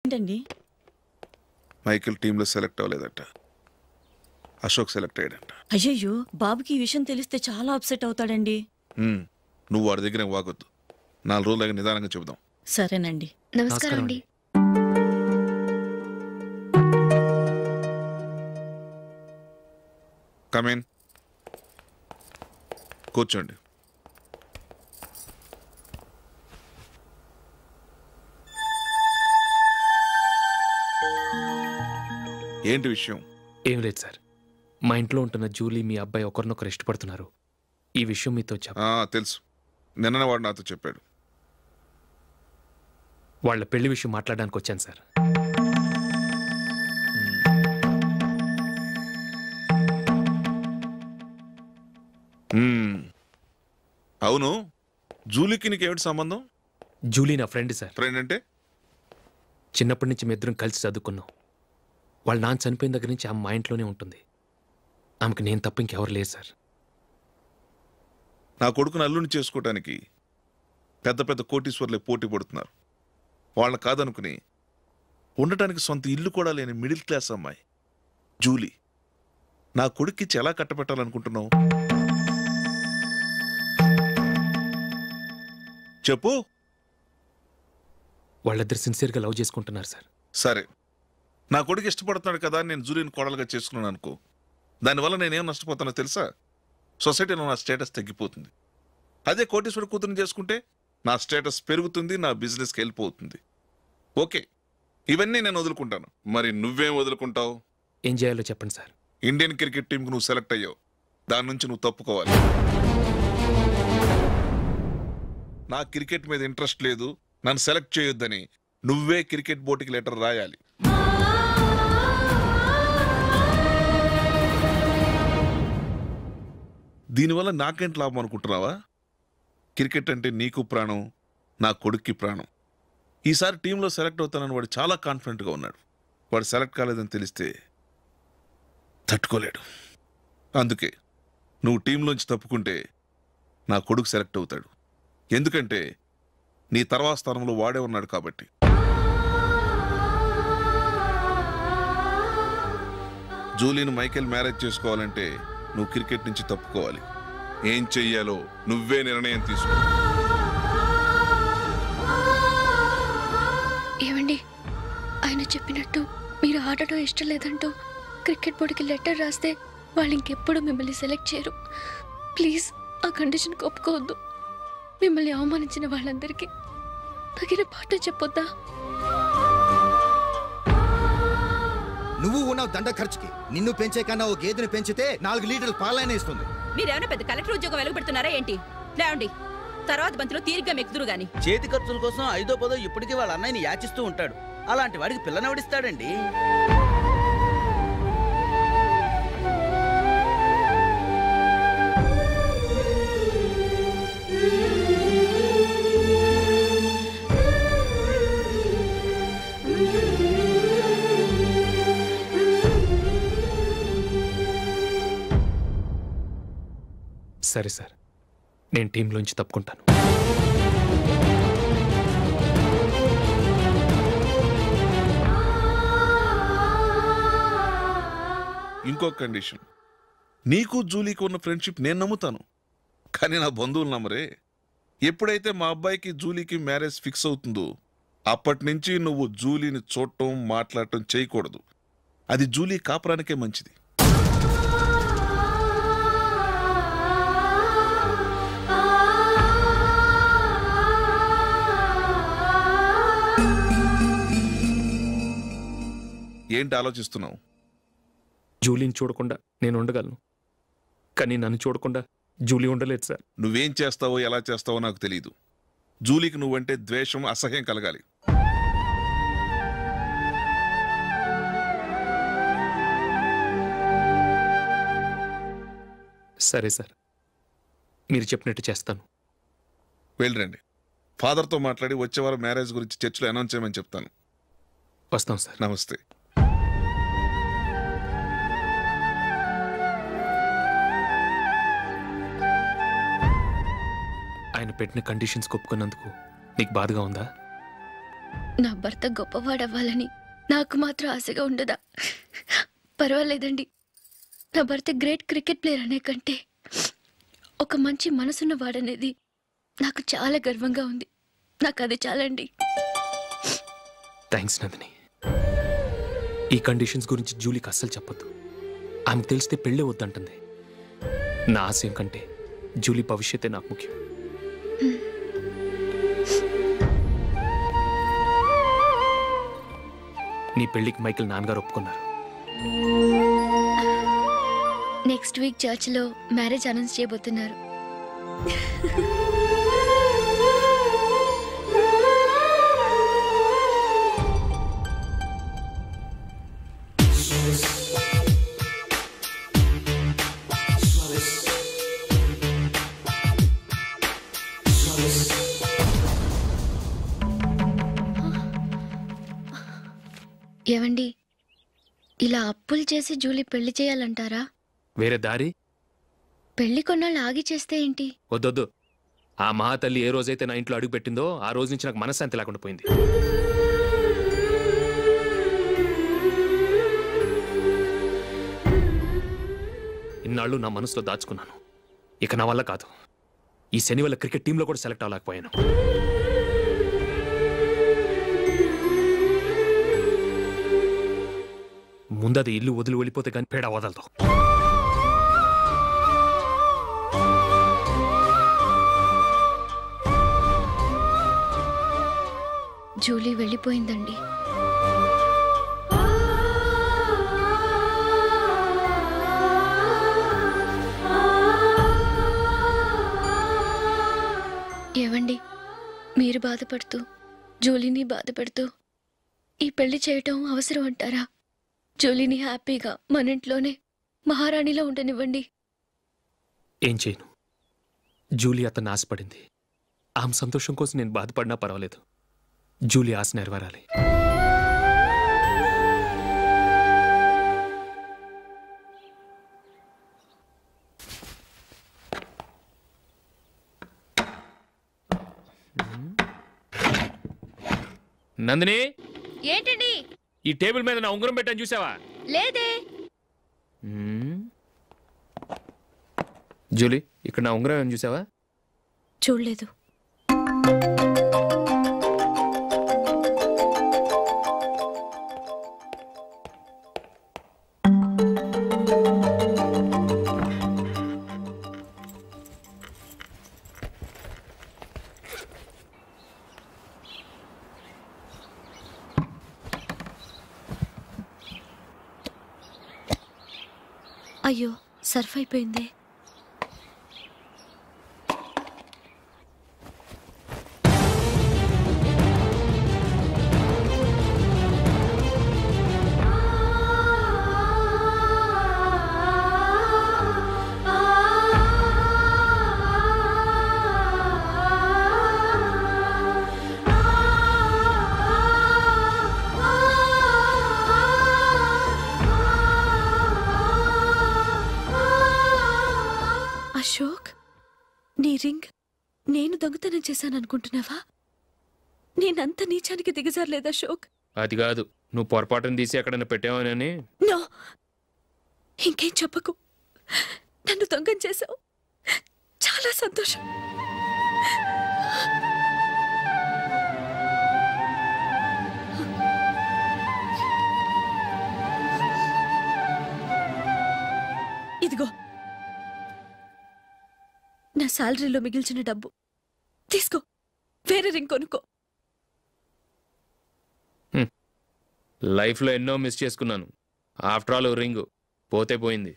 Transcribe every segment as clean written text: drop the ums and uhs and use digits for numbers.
ఏంటండి? మైకిల్ టీంలో select అవ్వలేదట. Ashok select అయ్యాడంట. అయ్యయ్యో! బాబుకి ఈ విషయం తెలిస్తే చాలా అప్సెట్ అవుతాడండి. నువ్వు వాడి దగ్గర వాగొద్దు. 4 రోజులాగా నిదానంగా చెబుదాం. సరేనండి. నమస్కారం అండి. కమేన్, కూర్చోండి. ఏంటి విషయం? ఏం లేదు సార్, మా ఇంట్లో ఉంటున్న జూలీ మీ అబ్బాయి ఒకరినొకరు ఇష్టపడుతున్నారు. ఈ విషయం మీతో తెలుసు, నిన్న వాడు నాతో చెప్పాడు. వాళ్ళ పెళ్లి విషయం మాట్లాడడానికి వచ్చాను సార్. అవును, జూలీకి నీకేమిటి సంబంధం? జూలీ నా ఫ్రెండ్ సార్. ఫ్రెండ్ అంటే? చిన్నప్పటి నుంచి మీ ఇద్దరం కలిసి చదువుకున్నాం. వాళ్ళ నాన్న చనిపోయిన దగ్గర నుంచి ఆమె మా ఇంట్లోనే ఉంటుంది. ఆమెకు నేను తప్ప ఇంకెవరు లేదు సార్. నా కొడుకును అల్లుని చేసుకోవటానికి పెద్ద పెద్ద కోటీశ్వర్లే పోటీ పడుతున్నారు. వాళ్ళని కాదనుకుని ఉండటానికి సొంత ఇల్లు కూడా లేని మిడిల్ క్లాస్ అమ్మాయి జూలీ నా కొడుక్కిచ్చి ఎలా కట్టబెట్టాలనుకుంటున్నావు? చెప్పు. వాళ్ళిద్దరు సిన్సియర్గా లవ్ చేసుకుంటున్నారు సార్. సరే, నా కొడుకు ఇష్టపడుతున్నాడు కదా నేను జూలీని కోడలుగా చేసుకున్నాను అనుకో. దానివల్ల నేనేం నష్టపోతానో తెలుసా? సొసైటీలో నా స్టేటస్ తగ్గిపోతుంది. అదే కోటీశ్వరుడు కూతురుని చేసుకుంటే నా స్టేటస్ పెరుగుతుంది, నా బిజినెస్కి హెల్ప్ అవుతుంది. ఓకే, ఇవన్నీ నేను వదులుకుంటాను. మరి నువ్వేం వదులుకుంటావు? ఏం చేయాలో చెప్పండి సార్. ఇండియన్ క్రికెట్ టీంకు నువ్వు సెలెక్ట్ అయ్యావు, దాని నుంచి నువ్వు తప్పుకోవాలి. నా క్రికెట్ మీద ఇంట్రెస్ట్ లేదు, నన్ను సెలెక్ట్ చేయొద్దని నువ్వే క్రికెట్ బోర్డుకి లెటర్ రాయాలి. దీనివల్ల నాకేంటి లాభం అనుకుంటున్నావా? క్రికెట్ అంటే నీకు ప్రాణం, నా కొడుక్కి ప్రాణం. ఈసారి టీంలో సెలెక్ట్ అవుతానని వాడు చాలా కాన్ఫిడెంట్గా ఉన్నాడు. వాడు సెలెక్ట్ కాలేదని తెలిస్తే తట్టుకోలేడు. అందుకే నువ్వు టీంలోంచి తప్పుకుంటే నా కొడుకు సెలెక్ట్ అవుతాడు. ఎందుకంటే నీ తర్వాత స్థానంలో వాడే ఉన్నాడు కాబట్టి. జూలీని మైకేల్ మ్యారేజ్ చేసుకోవాలంటే నువ్వు క్రికెట్ నుంచి తప్పుకోవాలి. ఏం చెయ్యాలో నువ్వే నిర్ణయం తీసుకో. ఏమండి, ఆయన చెప్పినట్టు మీరు ఆడటం ఇష్టం లేదంటూ క్రికెట్ బోర్డుకి లెటర్ రాస్తే వాళ్ళు ఇంకెప్పుడు మిమ్మల్ని సెలెక్ట్ చేయరు. ప్లీజ్ ఆ కండిషన్కి ఒప్పుకోవద్దు. మిమ్మల్ని అవమానించిన వాళ్ళందరికీ తగిన పాఠం చెప్పొద్దా? నువ్వు ఉన్నావు దండ ఖర్చుకి. నిన్ను పెంచే కన్నా ఓ గేదెని పెంచితే 4 లీటర్లు పాలైనా ఇస్తుంది. మీరేమైనా పెద్ద కలెక్టర్ ఉద్యోగం వెలుగుపెడుతున్నారా ఏంటి? లేవండి, తర్వాత బంతిలో తీరిగ్గా మెక్కుదురు గాని. చేతి ఖర్చుల కోసం 5దో 10దో ఇప్పటికీ వాళ్ళ అన్నయ్యని యాచిస్తూ ఉంటాడు. అలాంటి వాడికి పిల్లనవడిస్తాడండి. సరే సార్, నేను టీంలోంచి తప్పుకుంటాను. ఇంకో కండిషన్, నీకు జూలీకి ఉన్న ఫ్రెండ్షిప్ నేను నమ్ముతాను, కానీ నా బంధువులు నమ్మరే. ఎప్పుడైతే మా అబ్బాయికి జూలీకి మ్యారేజ్ ఫిక్స్ అవుతుందో అప్పటి నుంచి నువ్వు జూలీని చూడటం మాట్లాడటం చేయకూడదు. అది జూలీ కాపురానికే మంచిది. ఏంటి ఆలోచిస్తున్నావు? జూలీని చూడకుండా నేను ఉండగలను, కానీ నన్ను చూడకుండా జూలీ ఉండలేదు సార్. నువ్వేం చేస్తావో ఎలా చేస్తావో నాకు తెలియదు. జూలీకి నువ్వంటే ద్వేషం, అసహ్యం కలగాలి. సరే సార్, మీరు చెప్పినట్టు చేస్తాను. వెళ్ళండి, ఫాదర్తో మాట్లాడి వచ్చేవారం మ్యారేజ్ గురించి చర్చిలో అనౌన్స్ చేయమని చెప్తాను. వస్తాం సార్. నమస్తే. ఆయన పెట్టిన కండిషన్స్ ఒప్పుకున్నందుకు నీకు బాధగా ఉందా? నా భర్త గొప్పవాడవ్వాలని నాకు మాత్రం ఆశగా ఉండదా? పర్వాలేదండి, నా భర్త గ్రేట్ క్రికెట్ ప్లేయర్ అనే కంటే ఒక మంచి మనసున్న వాడనేది నాకు చాలా గర్వంగా ఉంది. నాకు అది చాలండి. థ్యాంక్స్ నందిని. ఈ కండిషన్స్ గురించి జూలీకి అస్సలు చెప్పొద్దు. ఆమెకు తెలిస్తే పెళ్ళే వద్దంటుంది. నా ఆశయం కంటే జూలీ భవిష్యత్తే నాకు ముఖ్యం. నీ పెళ్లికి మైకేల్ నాన్నగారు ఒప్పుకున్నారు. నెక్స్ట్ వీక్ చర్చ్లో మ్యారేజ్ అనౌన్స్ చేయబోతున్నారు. ఏవండి, ఇలా అప్పులు చేసి జూలీ పెళ్లి చేయాలంటారా? వేరే దారి? పెళ్లి కొన్నాళ్ళు ఆగి చేస్తే ఏంటి? వద్దొద్దు. ఆ మహాతల్లి ఏ రోజైతే నా ఇంట్లో అడుగు పెట్టిందో ఆ రోజు నుంచి నాకు మనశ్శాంతి లేకుండా పోయింది. ఇన్నాళ్ళు నా మనసులో దాచుకున్నాను. ఇక నా వల్ల కాదు. ఈ శని వల్ల క్రికెట్ టీంలో కూడా సెలెక్ట్ అవ్వలేకపోయాను. ముందది ఇల్లు వదిలి వెళ్ళిపోతే కానీ పేడ వదలదు. జూలీ వెళ్ళిపోయిందండి. ఏవండి, మీరు బాధపడుతూ జూలీని బాధపడుతూ ఈ పెళ్లి చేయటం అవసరం అంటారా? జూలీని హ్యాపీగా మన ఇంట్లోనే మహారాణిలో ఉండనివ్వండి. ఏం చేయను? జూలీ అతన్ని ఆశపడింది. ఆమె సంతోషం కోసం నేను బాధపడినా పర్వాలేదు. జూలీ ఆశ నెరవేరాలి. నందిని, ఏంటండి? ఈ టేబుల్ మీద నా ఉంగరం పెట్టాను చూసావా? లేదే. జూలీ, ఇక్కడ నా ఉంగరం ఏమని చూసావా? చూడలేదు. అయ్యో, సర్ఫ్ అయిపోయిందే. అశోక్, నీ రింగ్ నేను దొంగతనం చేశాననుకుంటున్నావా? నేనంత నీచానికి దిగజారలేదు అశోక్. అది కాదు, నువ్వు పొరపాటును తీసి ఎక్కడైనా పెట్టావని. నో, ఇంకేం చెప్పకు. నన్ను దొంగం చేశావు. చాలా సంతోషం. ఇదిగో నా శాలరీలో మిగిల్చిన డబ్బు తీసుకో. వేరే రింగ్ కొనుక్కో. లైఫ్లో ఎన్నో మిస్ చేసుకున్నాను. ఆఫ్టర్ ఆల్ రింగ్ పోతే పోయింది.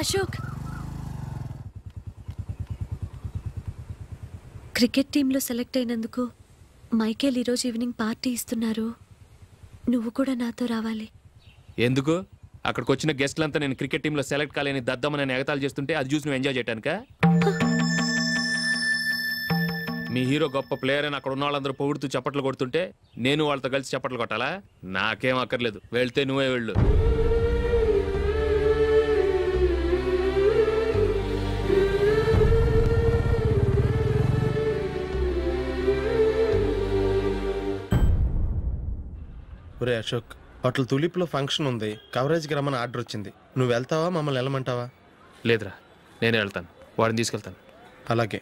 అశోక్, క్రికెట్ టీంలో సెలెక్ట్ అయినందుకు మైకేల్ ఈరోజు ఈవినింగ్ పార్టీ ఇస్తున్నారు. నువ్వు కూడా నాతో రావాలి. ఎందుకు? అక్కడికి వచ్చిన గెస్ట్లంతా నేను క్రికెట్ టీంలో సెలెక్ట్ కాలేని దద్దమని నేను ఎగతాలు చేస్తుంటే అది చూసి నువ్వు ఎంజాయ్ చేయటానికా? మీ హీరో గొప్ప ప్లేయర్ అని అక్కడ ఉన్న వాళ్ళందరూ పొగుడుతూ చప్పట్లు కొడుతుంటే నేను వాళ్ళతో కలిసి చప్పట్లు కొట్టాలా? నాకేం అక్కర్లేదు, వెళ్తే నువ్వే వెళ్ళు. ఒరే అశోక్, హోటల్ తులిప్లో ఫంక్షన్ ఉంది, కవరేజ్కి రమ్మని ఆర్డర్ వచ్చింది. నువ్వు వెళ్తావా, మమ్మల్ని వెళ్ళమంటావా? లేదురా, నేనే వెళ్తాను, వాడిని తీసుకెళ్తాను. అలాగే.